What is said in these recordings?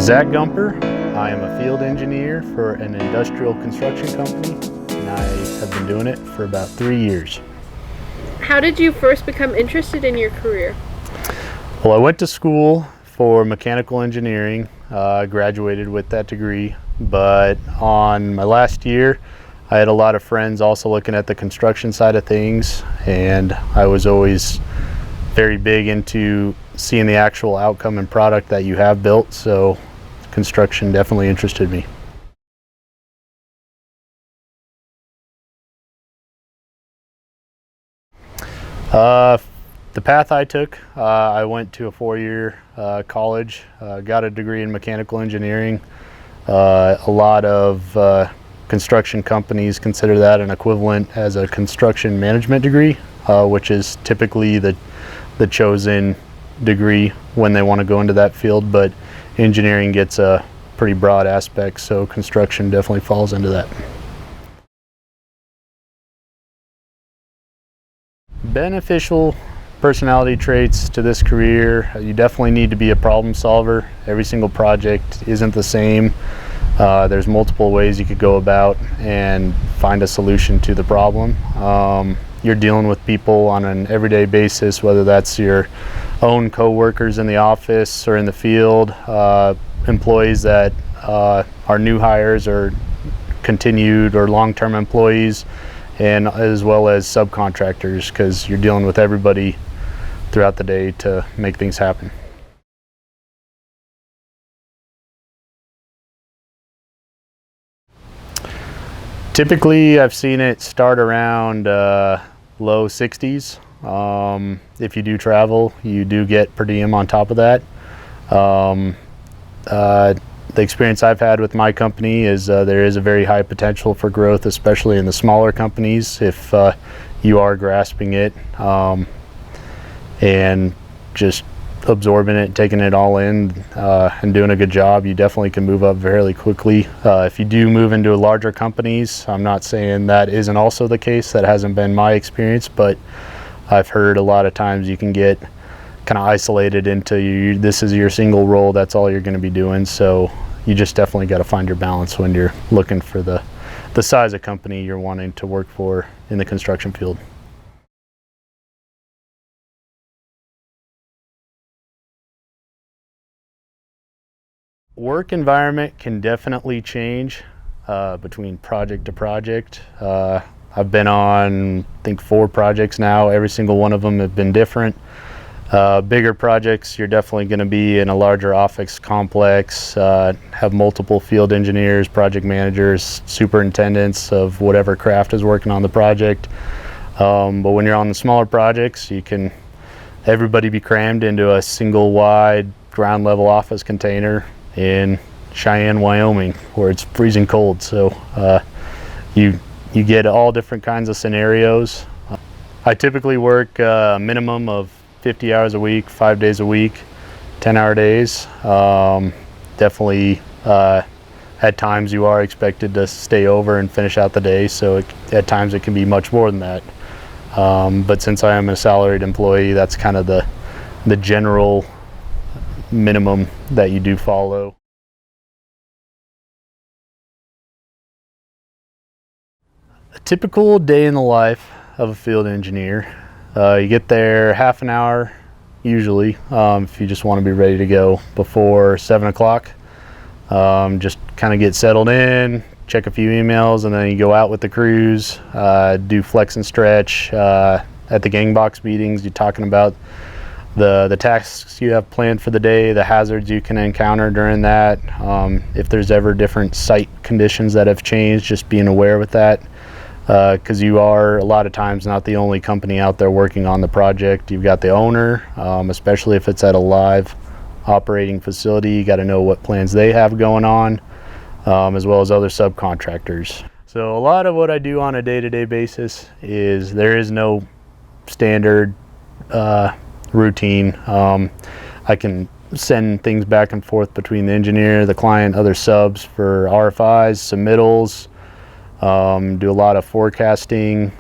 is Zach Gumper. I am a field engineer for an industrial construction company, and I have been doing it for about 3 years. How did you first become interested in your career? Well, I went to school for mechanical engineering, graduated with that degree, but on my last year, I had a lot of friends also looking at the construction side of things, and I was always very big into seeing the actual outcome and product that you have built, so construction definitely interested me. The path I took, I went to a 4-year college, got a degree in mechanical engineering. A lot of construction companies consider that an equivalent as a construction management degree, which is typically the chosen degree when they want to go into that field, but engineering gets a pretty broad aspect, so construction definitely falls into that. Beneficial personality traits to this career: you definitely need to be a problem solver. Every single project isn't the same. There's multiple ways you could go about and find a solution to the problem. You're dealing with people on an everyday basis, whether that's your own co-workers in the office or in the field, employees that are new hires or continued or long-term employees, and as well as subcontractors, because you're dealing with everybody throughout the day to make things happen. Typically, I've seen it start around low 60s. If you do travel, you do get per diem on top of that. The experience I've had with my company is there is a very high potential for growth, especially in the smaller companies, if you are grasping it and just absorbing it, taking it all in, and doing a good job. You definitely can move up fairly quickly. If you do move into larger companies, I'm not saying that isn't also the case. That hasn't been my experience, but I've heard a lot of times you can get kind of isolated into this is your single role, that's all you're going to be doing. So you just definitely got to find your balance when you're looking for the size of company you're wanting to work for in the construction field. Work environment can definitely change between project to project. I've been on, I think, 4 projects now. Every single one of them have been different. Bigger projects, you're definitely going to be in a larger office complex, have multiple field engineers, project managers, superintendents of whatever craft is working on the project. But when you're on the smaller projects, everybody be crammed into a single wide ground level office container in Cheyenne, Wyoming, where it's freezing cold. So you get all different kinds of scenarios. I typically work a minimum of 50 hours a week, 5 days a week, 10-hour days. Definitely at times you are expected to stay over and finish out the day, so at times it can be much more than that. But since I am a salaried employee, that's kind of the general minimum that you do follow. A typical day in the life of a field engineer: you get there half an hour usually, if you just want to be ready to go before 7 o'clock. Just kind of get settled in, check a few emails, and then you go out with the crews, do flex and stretch. At the gang box meetings, you're talking about the tasks you have planned for the day, the hazards you can encounter during that. If there's ever different site conditions that have changed, just being aware with that. Because you are a lot of times not the only company out there working on the project. You've got the owner, especially if it's at a live operating facility. You got to know what plans they have going on, as well as other subcontractors. So a lot of what I do on a day-to-day basis is there is no standard routine. I can send things back and forth between the engineer, the client, other subs for RFIs, submittals. Do a lot of forecasting,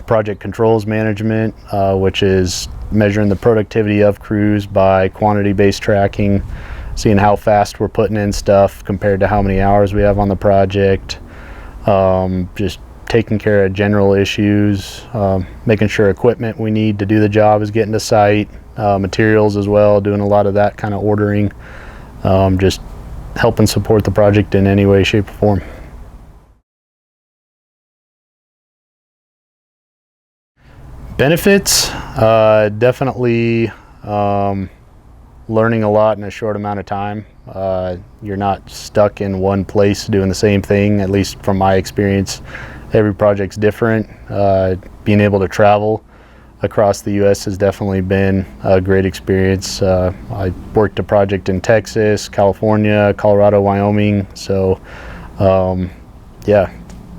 project controls management, which is measuring the productivity of crews by quantity-based tracking, seeing how fast we're putting in stuff compared to how many hours we have on the project. Just taking care of general issues, making sure equipment we need to do the job is getting to site, materials as well, doing a lot of that kind of ordering, just helping support the project in any way, shape, or form. Benefits, definitely learning a lot in a short amount of time. You're not stuck in one place doing the same thing, at least from my experience. Every project's different. Being able to travel across the U.S. has definitely been a great experience. I worked a project in Texas, California, Colorado, Wyoming. So yeah,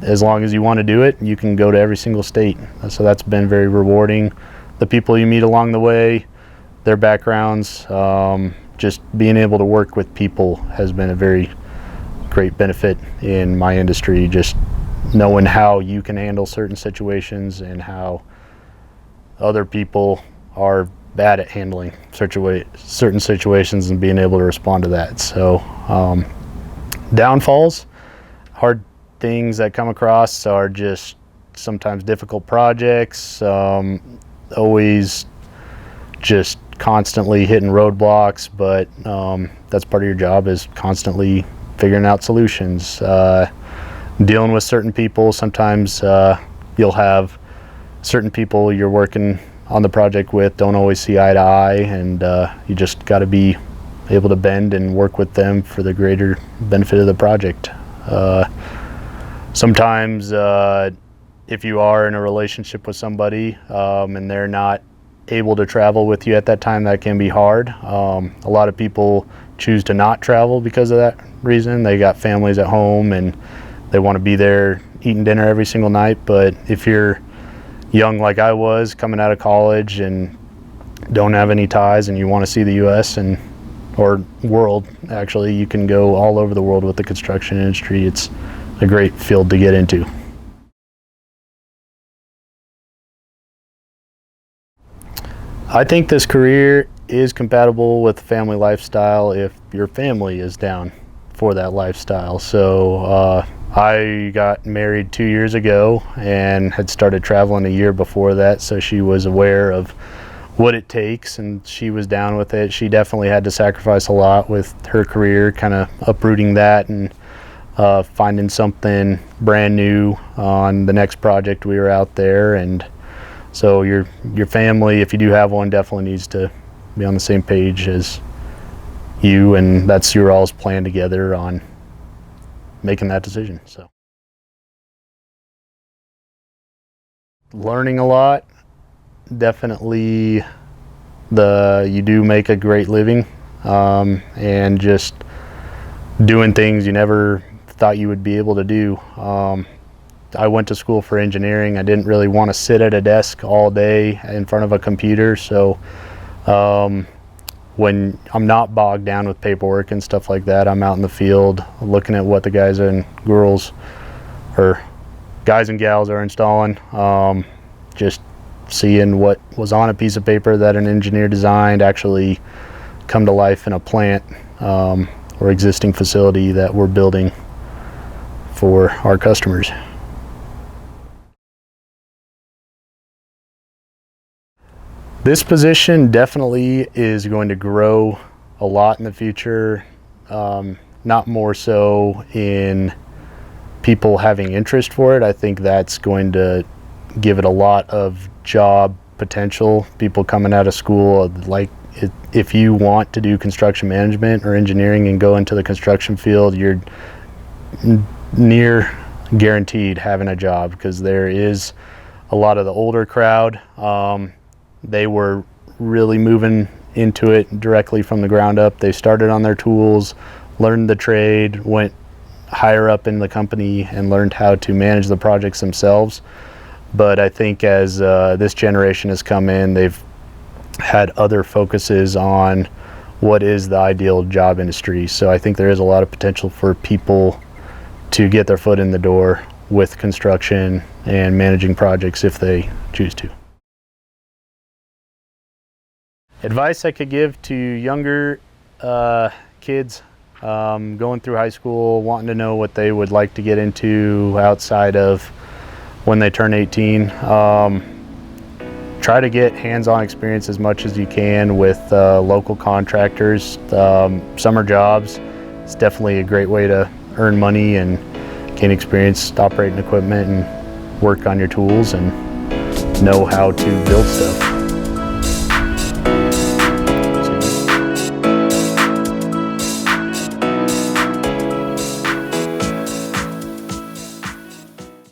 as long as you want to do it, you can go to every single state. So that's been very rewarding. The people you meet along the way, their backgrounds, just being able to work with people has been a very great benefit in my industry. Just knowing how you can handle certain situations and how other people are bad at handling certain situations and being able to respond to that. So downfalls, hard things that come across are just sometimes difficult projects, always just constantly hitting roadblocks, but that's part of your job, is constantly figuring out solutions. Dealing with certain people, sometimes you'll have certain people you're working on the project with don't always see eye to eye, and you just got to be able to bend and work with them for the greater benefit of the project. Sometimes if you are in a relationship with somebody and they're not able to travel with you at that time, that can be hard. A lot of people choose to not travel because of that reason. They got families at home and they want to be there eating dinner every single night. But if you're young like I was, coming out of college and don't have any ties, and you want to see the U.S. or world, actually, you can go all over the world with the construction industry. It's a great field to get into. I think this career is compatible with the family lifestyle if your family is down for that lifestyle. So I got married 2 years ago and had started traveling a year before that, so she was aware of what it takes and she was down with it. She definitely had to sacrifice a lot with her career, kind of uprooting that and finding something brand new on the next project we were out there. And so your family, if you do have one, definitely needs to be on the same page as you, and that's your all's plan together on making that decision. So learning a lot, definitely. You do make a great living, and just doing things you never thought you would be able to do. I went to school for engineering. I didn't really want to sit at a desk all day in front of a computer, so when I'm not bogged down with paperwork and stuff like that, I'm out in the field looking at what the guys and girls, or guys and gals, are installing, just seeing what was on a piece of paper that an engineer designed actually come to life in a plant or existing facility that we're building for our customers. This position definitely is going to grow a lot in the future, not more so in people having interest for it. I think that's going to give it a lot of job potential. People coming out of school, like, if you want to do construction management or engineering and go into the construction field, you're near guaranteed having a job, because there is a lot of the older crowd. They were really moving into it directly from the ground up. They started on their tools, learned the trade, went higher up in the company and learned how to manage the projects themselves. But I think as this generation has come in, they've had other focuses on what is the ideal job industry. So I think there is a lot of potential for people to get their foot in the door with construction and managing projects if they choose to. Advice I could give to younger kids going through high school, wanting to know what they would like to get into outside of when they turn 18. Try to get hands-on experience as much as you can with local contractors. Summer jobs, it's definitely a great way to earn money and gain experience operating equipment and work on your tools and know how to build stuff.